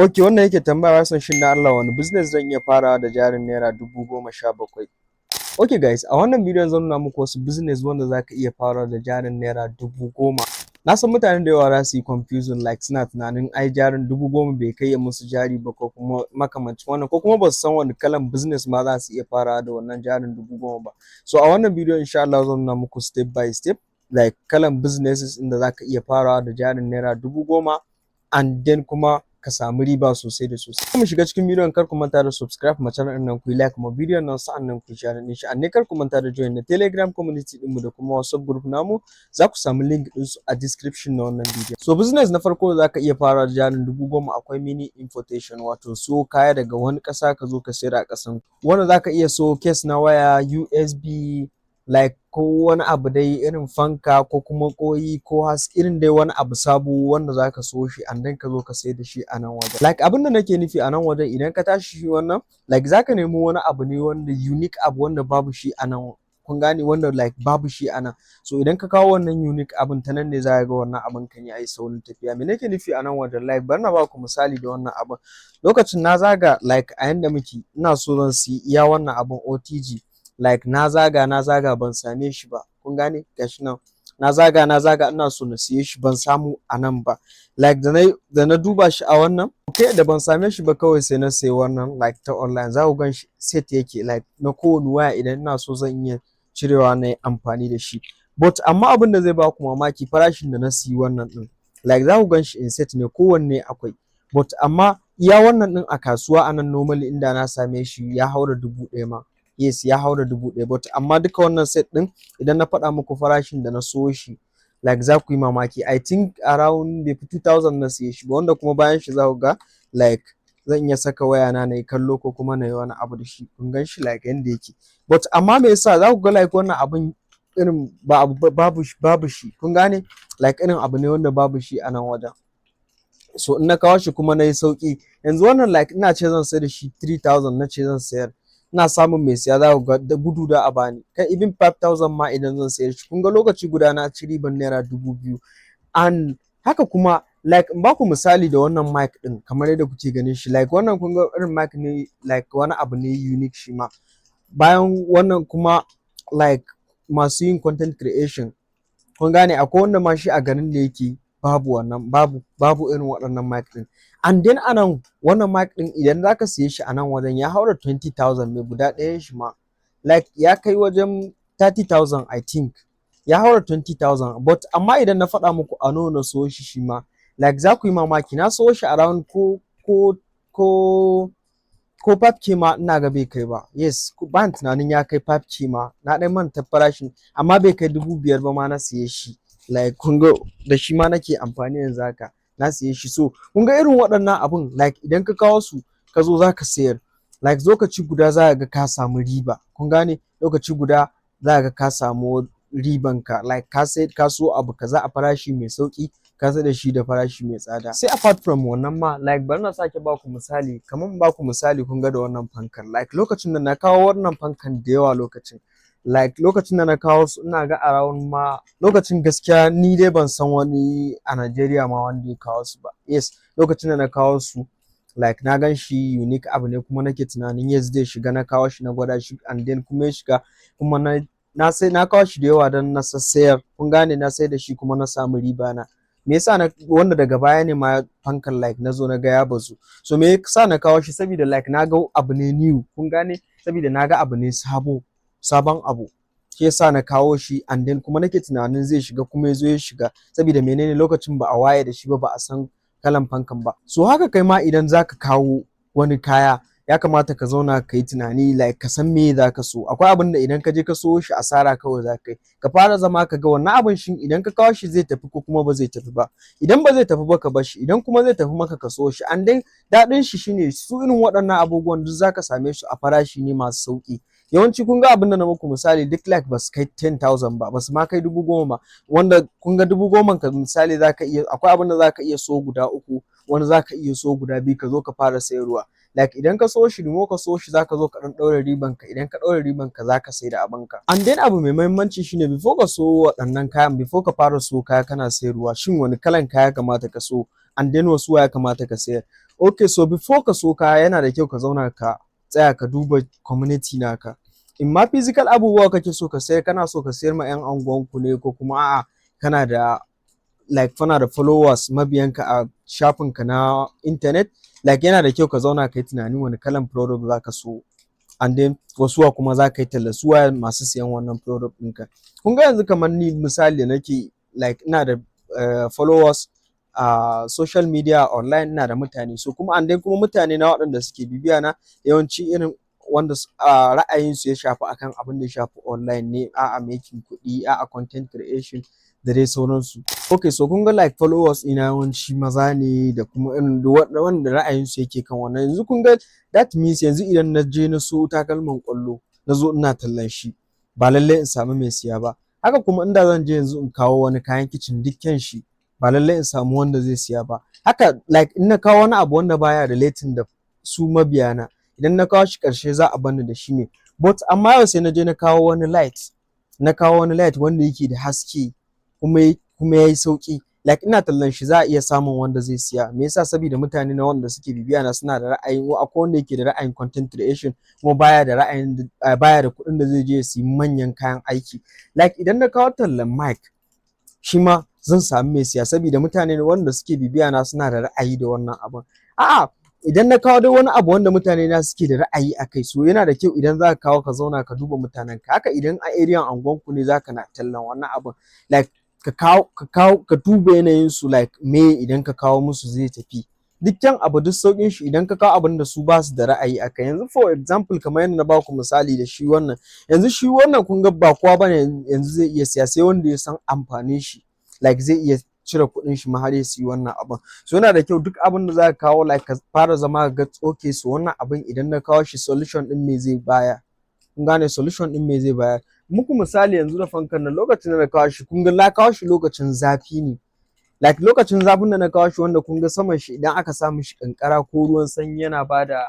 Ok, wannan yake tambaya son shin na Allah wani business zan iya farawa da jarin naira 17,000. Ok guys, a wannan bidiyon zan nuna muku wasu business wanda za ka iya farawa da jarin naira 10,000. Na san mutane da yawa za su yi confusing like suna tunanin ai jarin 10,000 bai kai musu jari ba ko kuma makamancin wannan ko kuma ba su san wani kalan business ma za su iya farawa da wannan jarin 10,000 ba. So a wannan bidiyon insha Allah zan nuna muku step by step like kalan businesses inda za ka iya farawa da jarin naira 10,000 and then kuma ka samu riba sosai da sosai. Mu shiga cikin bidiyon, kar ku manta da subscribe ma channel din nan, ku like ma bidiyon nan, sa'annan ku share din shi. Anne kar ku manta da join na Telegram community din mu da kuma WhatsApp group namu, za ku samu link din su a description na wannan bidiyon. So business na farko da zaka iya fara da jarin 10,000 akwai mini importation, wato so kaya daga wani ƙasa ka zo ka sayar a ƙasan. Wanda zaka iya so case na waya, USB, like ko wani abu dai irin fanka ko kuma koyi ko irin dai wani abu sabo wanda zaka so shi and then ka zo ka sayar da shi a nan wajen. Like abin da nake nufi a nan wajen, idan ka tashi shi wannan like zaka nemo wani abu ne wanda unique abu wanda babu shi a nan, kun gane, wanda like babu shi a nan. So idan ka kawo wannan unique abin ta nan ne za ka ga wannan abin kan yi saurin tafiya. Me nake nufi a nan wajen, like bari na baku misali da wannan abin. Lokacin na zaga like a yanda muke ina so zan siya iya wannan abin OTG, like na zaga ban same shi ba, kun gane, gashi nan na zaga ina so na siye shi ban samu a nan ba. Like da na duba shi a wannan, okay, da ban same shi ba kawai sai na sayi wannan like ta online. Za ku gan shi set yake like na kowane waya, idan ina so zan iya cirewa na yi amfani da shi. But amma abin da zai ba ku mamaki, farashin da na siyi wannan din like za ku gan shi in set ne, kowanne akwai, but amma iya wannan din a kasuwa a nan normally inda na same shi ya haura 1,000 ma. Yes, ya haura 1,000, but amma duka wannan set din idan na faɗa muku farashin da na so shi like za ku yi mamaki. I think around bai fi 2,000 na siye shi ba, wanda kuma bayan shi za ku ga like zan iya saka waya na yi kallo ko kuma na yi wani abu da shi, kun gan shi like yanda yake. But amma me yasa za ku ga like wannan abun irin babu shi, kun gane, like irin abu ne wanda babu shi a nan wajen. So in na kawo shi kuma na yi sauki, yanzu wannan like ina ce zan sayar da shi 3,000, na ce zan sayar, ina samun mai siya za ku ga da gudu da a bani kai even 5,000 ma idan zan sayar shi. Kun ga lokaci guda na ci riban naira 2,000. And haka kuma like in baku misali da wannan mic din kamar yadda kuke ganin shi, like wannan kun ga irin mic ne like wani abu ne unique shi ma. Bayan wannan kuma like masu yin content creation, kun gane, akwai wanda ma shi a garin da yake babu wannan, babu irin waɗannan mic din. And then anan wannan mic din idan zaka siye shi a nan wajen ya haura 20,000 mai guda ɗayan shi ma, like ya kai wajen 30,000 I think, ya haura 20,000. But amma idan na faɗa muku a nawa na so shi ma like za ku yi mamaki. Na so shi around ko 5k ma ina ga bai kai ba. Yes, ba ni tunanin ya kai 5k ma, na ɗan manta farashin, amma bai kai 5,000 ba ma na siye shi. Like kun ga da shi ma nake amfani yanzu haka, na siye shi. So kun ga irin waɗannan abun like idan ka kawo su ka zo za ka sayar, like lokaci guda za ka ga ka samu riba, kun gane, lokaci guda za ka ga ka samu riban ka, like ka so abu kaza a farashi mai sauki ka sai da shi da farashi mai tsada. Sai apart from wannan ma like bari na sake baku misali, kamar baku misali kun ga da wannan fankan, like lokacin da na kawo wannan fankan da yawa lokacin da na kawo su ina ga around ma lokacin gaskiya ni dai ban san wani a Najeriya ma wanda ya kawo su ba. Yes, lokacin da na kawo su like na gan shi unique abu ne kuma nake tunanin yes zai shiga, na kawo shi na gwada shi and then kuma ya shiga, kuma na kawo shi da yawa don na sassayar, kun gane, na sai da shi kuma na samu riba na. Me yasa wanda daga baya ne ma fankan like na zo na ga ya bazu. So me yasa na kawo shi, saboda like na ga abu ne new, kun gane, saboda na ga abu ne sabon abu, shi yasa na kawo shi and then kuma nake tunanin zai shiga kuma ya zo ya shiga, saboda menene, lokacin ba a waye da shi ba a san kalan fankan ba. So haka kai ma idan zaka kawo wani kaya ya kamata ka zauna ka yi tunani like ka san me za ka so. Akwai abin da idan ka je ka so shi asara kawai za ka yi, ka fara zama ka ga wannan abin shin idan ka kawo shi zai tafi ko kuma ba zai tafi ba. Idan ba zai tafi ba ka bar shi, idan kuma zai tafi maka ka so shi. And then daɗin shi shine su irin waɗannan abubuwan duk za ka same su a farashi ne masu sauƙi. Yawanci kun ga abin da na muku misali duk like ba su kai 10,000 ba, ba su ma kai 10,000 ba, wanda kun ga 10,000 ka misali za ka iya, akwai abin da za ka iya so guda 3, wanda za ka iya so guda 2 ka zo ka fara sayarwa. Like idan ka so shi ka so shi za ka zo ka ɗan ɗaure riban ka, idan ka ɗaure riban ka za ka sai da abin ka. And then abu mai muhimmanci shine before ka so waɗannan kayan, before ka fara so kaya kana sayarwa, shin wani kalan kaya kamata ka so and then wasu ya kamata ka sayar. Okay, so before ka so kaya yana da kyau ka zauna ka tsaya ka duba community naka. In ma physical abubuwa kake so ka sayar, kana so ka sayar ma 'yan anguwanku ne ko kuma a'a kana da kana da followers mabiyanka a shafinka na internet, like yana da kyau ka zauna ka yi tunani wani kalan product za ka so, and then wasuwa kuma za ka yi talla, suwa masu siyan wannan product ɗinka. Kun ga yanzu kamar ni misali da nake like ina da followers a social media online, ina da mutane, so kuma and then kuma mutane na waɗanda suke bibiya na yawanci irin wanda ra'ayinsu ya shafi akan abin da ya shafi online ne, a'a making kuɗi, a'a content creation da dai sauransu. Okay, so kun ga like followers ina yawanci maza ne da kuma irin wanda ra'ayinsu yake kan wannan. Yanzu kun ga that means yanzu idan na je na so takalman ƙwallo na zo ina tallan shi, ba lallai in samu mai siya ba. Haka kuma inda zan je yanzu in kawo wani kayan kicin dukkan shi, ba lallai in samu wanda zai siya ba. Haka like in na kawo wani abu wanda baya relating da su mabiyana, idan na kawo shi ƙarshe za a bani da shi ne. But amma yau sai na je na kawo wani light wanda yake da haske kuma yayi sauki, like ina tallan shi za a iya samun wanda zai siya. Me yasa? Saboda mutane na wanda suke bibiya na suna da ra'ayin, akwai wanda yake da ra'ayin content creation kuma baya da kuɗin da zai je ya siyi manyan kayan aiki. Like idan na kawo tallan mic, shi ma zan samu mai siya saboda mutane ne wanda suke bibiya na suna da ra'ayi da wannan abun. A'a, idan na kawo dai wani abu wanda mutane na suke da ra'ayi a kai, so yana da kyau idan za ka kawo ka zauna ka duba mutanen ka. Haka idan a area anguwanku ne za ka na tallan wannan abun, like ka duba yanayin su, like me idan ka kawo musu zai tafi. Dukkan abu duk saukin shi idan ka kawo abin da su ba su da ra'ayi a kai. Yanzu for example kamar yadda na baku misali da shi wannan, yanzu shi wannan kun ga ba kowa bane yanzu zai iya siya, sai wanda ya san amfanin shi, like zai iya cire kuɗin shi ma har ya siyi wannan abin. So yana da kyau duk abin da za ka kawo like ka fara zama ga okay, so wannan abin idan na kawo shi solution din me zai baya. Kun gane solution din me zai bayar. Muku misali yanzu da fankan nan, lokacin da na kawo shi kun ga na kawo shi lokacin zafi ne, like lokacin zafin da na kawo shi wanda kun ga saman shi idan aka sa mishi kankara ko ruwan sanyi yana bada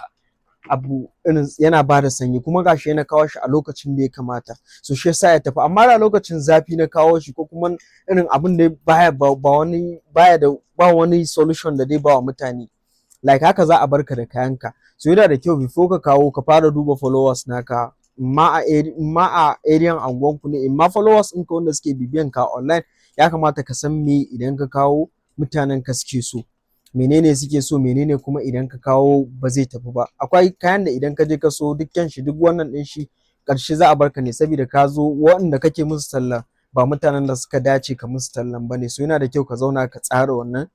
yana bada sanyi, kuma gashi na kawo shi a lokacin da ya kamata, so shi yasa ya tafi. Amma da lokacin zafi na kawo shi ko kuma irin abin da ba wani solution da dai ba wa mutane, like haka za a barka da kayanka. So yana da kyau before ka kawo ka fara duba followers naka, ma a area anguwanku ne, in ma followers ɗinka wanda suke bibiyan ka online, ya kamata ka san me idan ka kawo mutanen ka suke so, menene suke so, menene kuma idan ka kawo ba zai tafi ba. Akwai kayan da idan ka je ka so dukkan shi duk wannan din shi ƙarshe za a barka ne saboda ka zo waɗanda kake musu talla ba mutanen da suka dace ka musu tallan bane. So yana da kyau ka zauna ka tsara wannan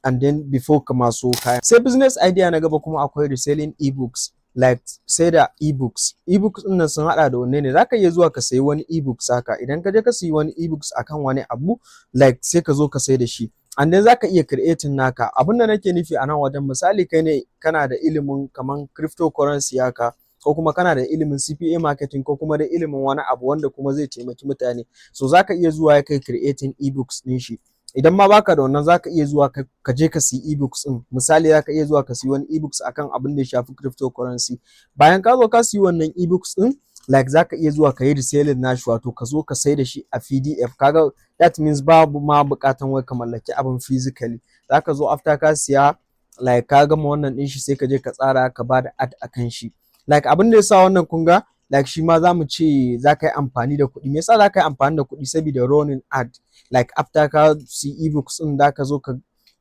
and then before ka maso kaya. Sai business idea na gaba kuma akwai reselling ebooks, like sai da ebooks din nan sun hada da wanne ne, zaka iya zuwa ka sayi wani ebooks haka, idan ka je ka sayi wani ebooks akan wani abu, like sai ka zo ka sai da shi, and then zaka iya creating naka. Abin da nake nufi a nan wajen, misali kai ne kana da ilimin kaman cryptocurrency haka, ko kuma kana da ilimin CPA marketing, ko kuma da ilimin wani abu wanda kuma zai taimaki mutane, so zaka iya zuwa kai creating ebooks din shi. Idan ma baka da wannan zaka iya zuwa ka je ka siyi ebooks din. Misali zaka iya zuwa ka siyi wani ebooks akan abin da ya shafi cryptocurrency. Bayan ka zo ka siyi wannan ebooks din, like zaka iya zuwa ka yi reselling nashi, wato ka zo ka sai da shi a PDF. Kaga that means babu ma buƙatan wai ka mallaki abin physically. Zaka zo after ka siya, like ka gama wannan din shi, sai ka je ka tsara ka bada ad akan shi. Like abin da yasa wannan kun ga, like shi ma zamu ce zaka yi amfani da kuɗi. Me yasa zaka yi amfani da kuɗi? Saboda running ad, like after ka siyi ebooks din da ka zo ka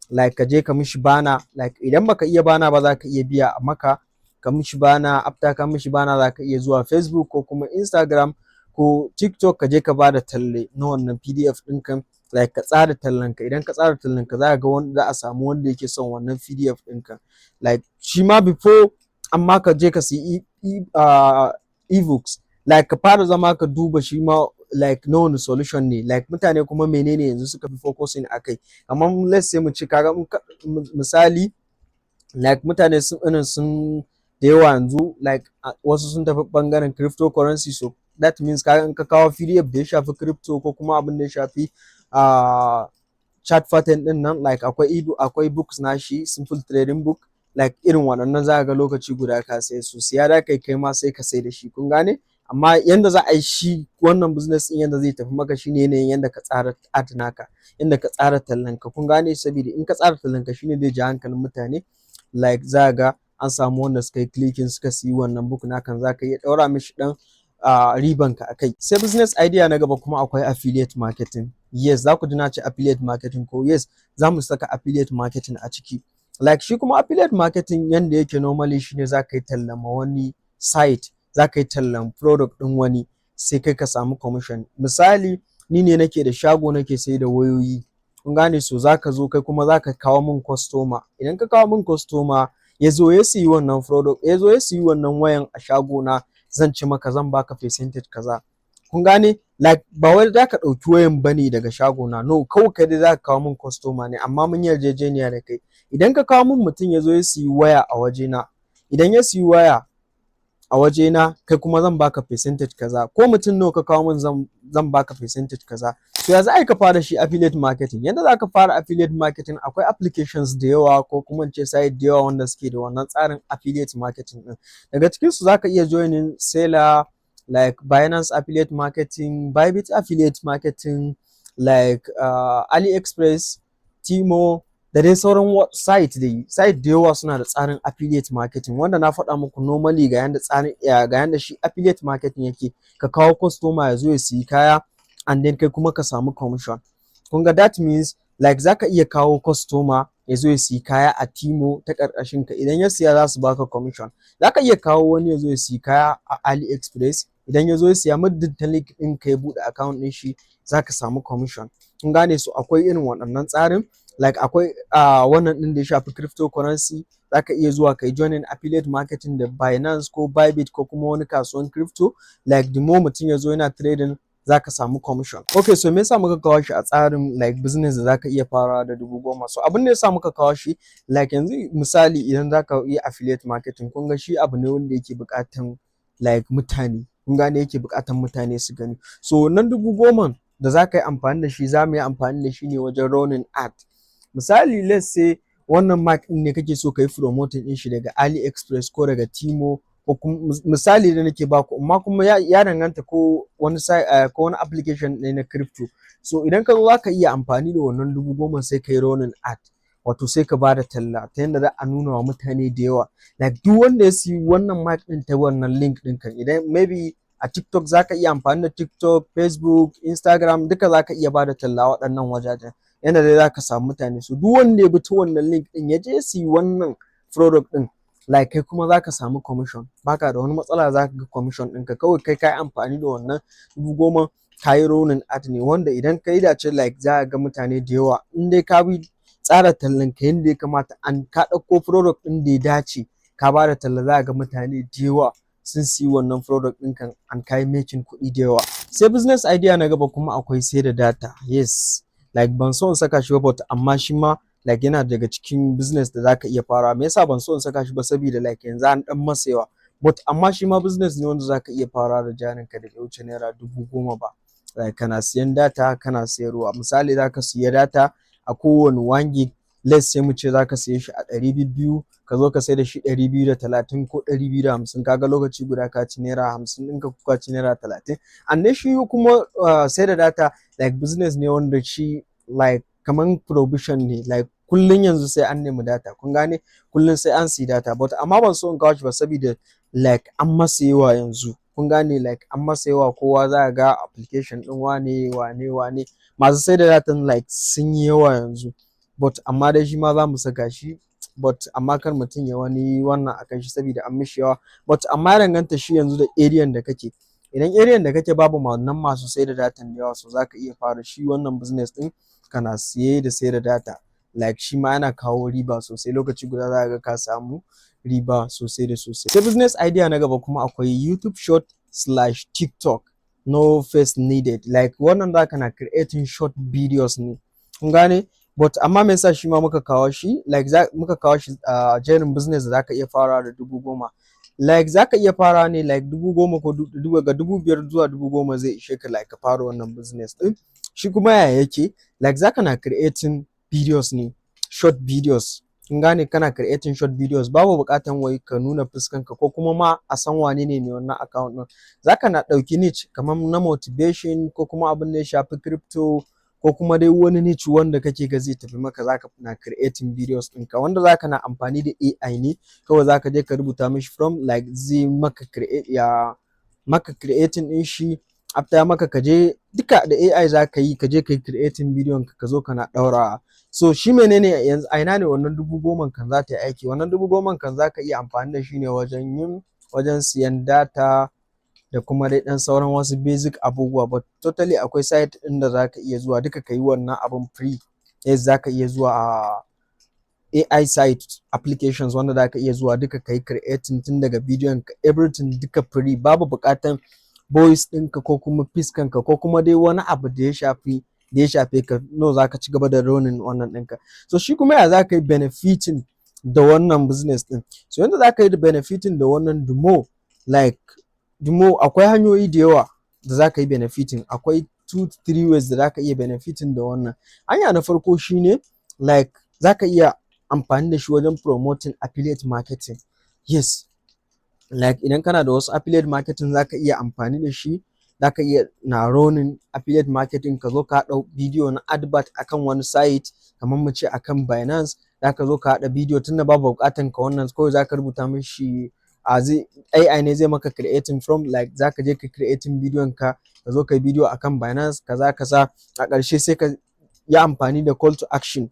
like ka je ka mishi bana, like idan baka iya bana ba zaka iya biya maka ka mishi bana. After ka mishi bana zaka iya zuwa Facebook ko kuma Instagram ko TikTok ka je ka bada talle na wannan PDF ɗinka, like ka tsara tallanka. Idan ka tsara tallanka za ga wanda za a samu wanda yake son wannan PDF ɗinka, like shi ma before amma ka je ka siyi ebooks, like ka fara zama ka duba shi ma like na wani solution ne, like mutane kuma menene yanzu suka fi focusing akai. Amma let's say mu ce kaga misali like mutane sun da yawa yanzu, like wasu sun tafi bangaren cryptocurrency, so that means kaga in ka kawo PDF da ya shafi crypto ko kuma abin da ya shafi chart pattern din nan, like akwai books na shi, simple trading book, like irin waɗannan za ga lokaci guda ka sai su siya da kai ma sai ka sai da shi. Kun gane? Amma yanda za a yi shi wannan business din yanda zai tafi maka shine yanayin yanda ka tsara ad naka, yanda ka tsara tallanka. Kun gane? Saboda in ka tsara tallanka shine zai ja hankalin mutane like za ga an samu wanda suka yi clicking suka siyi wannan book nakan za ka iya ɗaura mishi ɗan ribanka a kai. Sai business idea na gaba kuma akwai affiliate marketing. Yes, za ku ji na ce affiliate marketing ko yes, za mu saka affiliate marketing a ciki. Like shi kuma affiliate marketing yanda yake normally shine za ka yi tallan ma wani site, za ka yi tallan product ɗin wani sai kai ka samu commission. Misali ni ne nake da shago nake sai da wayoyi, kun gane, so za ka zo kai kuma za ka kawo min customer. Idan ka kawo min customer ya zo ya siyi wannan product, ya zo ya siyi wannan wayan a shagona, zan ci maka, zan baka percentage kaza. Kun gane, like ba wai za ka ɗauki wayan bane daga shagona, no, kawai kai dai za ka kawo min customer ne, amma mun yarjejeniya da kai. Idan ka kawo min mutum ya zo ya siyi waya a wajena, idan ya siyi waya a wajena kai kuma zan baka percentage kaza, ko mutum nawa ka kawo min zan baka percentage kaza. So ya za ka fara shi affiliate marketing? Yanda za ka fara affiliate marketing, akwai applications da yawa ko kuma ce site da yawa wanda suke da wannan tsarin affiliate marketing din. Daga cikin su za ka iya joining seller like Binance affiliate marketing, Bybit affiliate marketing, like AliExpress, Timo, da dai sauran site da yawa suna da tsarin affiliate marketing, wanda na faɗa muku normally ga yanda shi affiliate marketing yake. Ka kawo customer ya zo ya siyi kaya and then kai kuma ka samu commission. Kun ga that means like za ka iya kawo customer ya zo ya siyi kaya a Timo ta ƙarƙashin ka, idan ya siya za su baka commission. Za ka iya kawo wani ya zo ya siyi kaya a AliExpress, idan ya zo ya siya muddin ta link ɗin ka ya buɗe account ɗin shi za ka samu commission. Kun gane, so akwai irin waɗannan tsarin. Like akwai wannan ɗin da ya shafi cryptocurrency, za ka iya zuwa kai joining affiliate marketing da Binance ko Bybit ko kuma wani kasuwan crypto. Like the more mutum ya zo yana trading za ka samu commission. Okay, so me yasa muka kawo shi a tsarin like business da za ka iya farawa da 10,000? So abin da yasa muka kawo shi, like yanzu misali idan za ka yi affiliate marketing, kun ga shi abu ne wanda yake buƙatan like mutane, kun gane, yake buƙatan mutane su gani. So wannan 10,000 da za ka yi amfani da shi, za mu yi amfani da shi ne wajen running ad. Misali let's say wannan mark ɗin ne kake so ka yi promoting ɗin shi daga AliExpress ko daga Timo, ko kuma misali da nake baku, amma kuma ya danganta ko wani ko wani application ne na crypto. So idan ka zo za ka iya amfani da wannan 10,000 sai ka yi running ad, wato sai ka bada talla ta yanda za a nuna wa mutane da yawa. Like duk wanda ya siyi wannan mark ɗin ta wannan link ɗin kan, idan maybe a TikTok za ka iya amfani da TikTok, Facebook, Instagram, duka za ka iya bada talla waɗannan wajajen. Yanda dai za ka samu mutane, so duk wanda ya bi ta wannan link ɗin ya je siyi wannan product ɗin, like kai kuma za ka samu commission. Baka da wani matsala, za ka ga commission ɗinka, kawai kai ka yi amfani da wannan 10,000 ka yi running ad ne, wanda idan ka yi dace like za ka ga mutane da yawa. In dai ka bi tsara tallan ka yanda ya kamata, an ka ɗauko product ɗin da ya dace ka ba da talla, za ka ga mutane da yawa sun siyi wannan product ɗin kan an kai making kuɗi da yawa. Sai business idea na gaba kuma akwai sai da data. Yes, like ban so in saka shi ba, but amma shi ma like yana daga cikin business da zaka iya fara. Me yasa ban so in saka shi ba? Saboda like yanzu an dan masa yawa, but amma shi ma business ne wanda zaka iya fara da jarin ka da bai wuce naira 10,000 ba. Like kana siyan data kana sayarwa. Misali zaka siya data a kowane 1 gig, let's say mu ce zaka siye shi a 200, ka zo ka sai da shi 230 ko 250, kaga lokaci guda ka ci naira 50 ɗinka ko ka ci naira 30. And then shi kuma sai da data like business ne wanda shi like kaman provision ne, like kullun yanzu sai an nemi data, kun gane, kullun sai an siyi data. But amma ban so in kawo shi ba saboda like an masa yawa yanzu, kun gane, like an masa yawa, kowa za ka ga application ɗin wane masu sai da data like sun yi yawa yanzu. But amma dai shi ma za mu saka shi, but amma kar mutum ya wani wannan akan shi saboda an mishi yawa. But amma ya danganta shi yanzu da area da kake. Idan area da kake babu wannan masu sai da data da yawa, so za ka iya fara shi wannan business ɗin kana siye da sai da data. Like shi ma yana kawo riba sosai, lokaci guda za ka ga ka samu riba sosai da sosai. Sai business idea na gaba kuma akwai YouTube short / TikTok, no face needed. Like wannan za ka na creating short videos ne, kun gane. But amma me yasa shi ma muka kawo shi, like muka kawo shi jerin business da za ka iya fara da 10,000. Like za ka iya fara ne like 10,000 ko daga 5,000 zuwa 10,000 zai ishe ka like ka fara wannan business ɗin. Shi kuma yaya yake, like za ka na creating videos ne, short videos, kun gane, kana creating short videos, babu buƙatan wai ka nuna fuskanka ko kuma ma a san wane ne mai wannan account ɗin. Za ka na ɗauki niche kamar na motivation ko kuma abin da ya shafi crypto ko kuma dai wani niche wanda kake ga zai tafi maka, zaka na creating videos ɗinka wanda zaka na amfani da AI ne kawai, zaka je ka rubuta mishi from like zai maka creating ɗin shi. After ya maka, kaje duka da AI zaka yi, kaje kai creating bidiyon ka zo kana ɗaurawa. So shi menene yanzu a ina ne wannan 10,000 kan za ta yi aiki? Wannan 10,000 kan zaka iya amfani da shi ne wajen siyan data da kuma dai ɗan sauran wasu basic abubuwa, but totally akwai site ɗin da zaka iya zuwa duka ka yi wannan abun free. Yes, zaka iya zuwa a AI site applications wanda zaka iya zuwa duka ka yi creating tun daga bidiyon ka, everything duka free, babu buƙatan voice ɗinka ko kuma fiskanka ko kuma dai wani abu da ya shafe ka, no, zaka ci gaba da running wannan ɗinka. So shi kuma ya zaka yi benefiting da wannan business ɗin? So yanda zaka yi da benefiting da wannan Dumo akwai hanyoyi da yawa da zaka yi benefiting. Akwai 2-3 ways da zaka iya benefiting da wannan. Hanya na farko shine zaka iya amfani da shi wajen promoting affiliate marketing. Yes, idan kana da wasu affiliate marketing zaka iya amfani da shi, zaka iya na running affiliate marketing, ka zo ka haɗa bidiyo na advert akan wani site kamar mu ce akan Binance, zaka zo ka haɗa bidiyo tunda babu buƙatan ka wannan, kawai zaka rubuta mishi AI ne zai maka creating from, zaka je ka creating bidiyon ka zo ka yi bidiyo akan Binance kaza kaza. A ƙarshe sai ka yi amfani da call to action,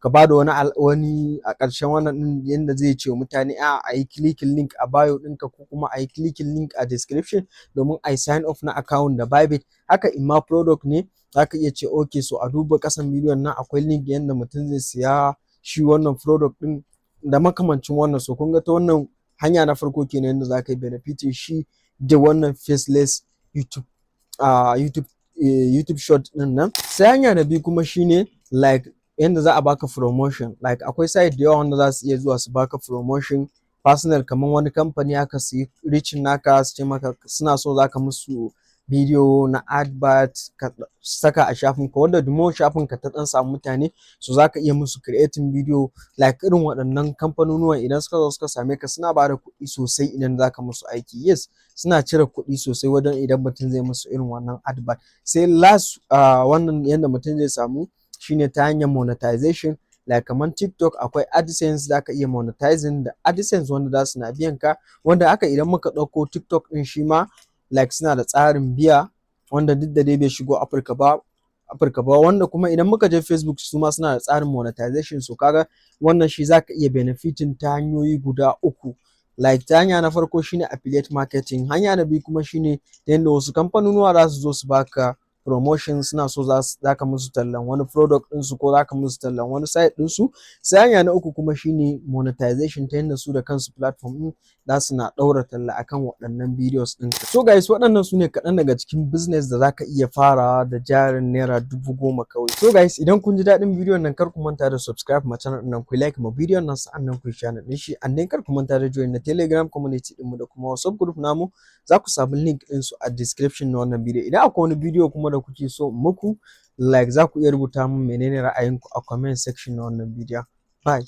ka ba da wani a ƙarshen wannan ɗin yanda zai ce wa mutane a yi clicking link a bio ɗinka ko kuma a yi clicking link a description domin a yi sign off na account da Bybit. Haka in ma product ne zaka iya ce okay, so a duba ƙasan bidiyon nan akwai link yanda mutum zai siya shi wannan product ɗin da makamancin wannan. So kun ga ta wannan hanya na farko kenan yanda zaka yi benefiting shi da wannan faceless YouTube short ɗin nan. Sai hanya na biyu kuma shine yanda za a baka promotion. Akwai site da yawa wanda za su iya zuwa su baka promotion personal, kamar wani kamfani haka su yi reaching naka su ce maka suna so zaka musu bidiyo na advert ka saka a shafin ka, wanda dumo shafin ka ta ɗan samu mutane, so zaka iya musu creating bidiyo. Irin waɗannan kamfanonuwan idan suka zo suka same ka suna bada kuɗi sosai idan zaka musu aiki. Yes, suna cire kuɗi sosai wajen idan mutum zai musu irin wannan advert. Sai wannan yanda mutum zai samu shine ta hanyar monetization. Kamar TikTok akwai AdSense, zaka iya monetizing da AdSense wanda za su na biyan ka, wanda haka idan muka ɗauko TikTok ɗin shi ma suna da tsarin biya wanda duk da dai bai shigo Afirka ba, wanda kuma idan muka je Facebook su ma suna da tsarin monetization. So kaga wannan shi zaka iya benefiting ta hanyoyi guda uku. Ta hanya na farko shine affiliate marketing, hanya na biyu kuma shine ta yanda wasu kamfanonuwa za su zo su baka promotion, suna so zaka musu tallan wani product ɗinsu ko zaka musu tallan wani site ɗinsu. Sai hanya na uku kuma shine monetization, ta yanda su da kansu platform ɗin za su na ɗaura talla akan waɗannan videos ɗin. So guys, waɗannan su ne kaɗan daga cikin business da zaka iya farawa da jarin naira 10,000 kawai. So guys, idan kun ji daɗin bidiyon nan kar ku manta da subscribe ma channel ɗin nan, ku like ma bidiyon nan, sa'annan ku share ɗin shi, and then kar ku manta da join na Telegram community ɗinmu da kuma WhatsApp group namu. Za ku samu link ɗinsu a description na wannan bidiyo. Idan akwai wani bidiyo kuma da kuke so muku, za ku iya rubuta min menene ra'ayinku a comment section na wannan bidiyon. Bye.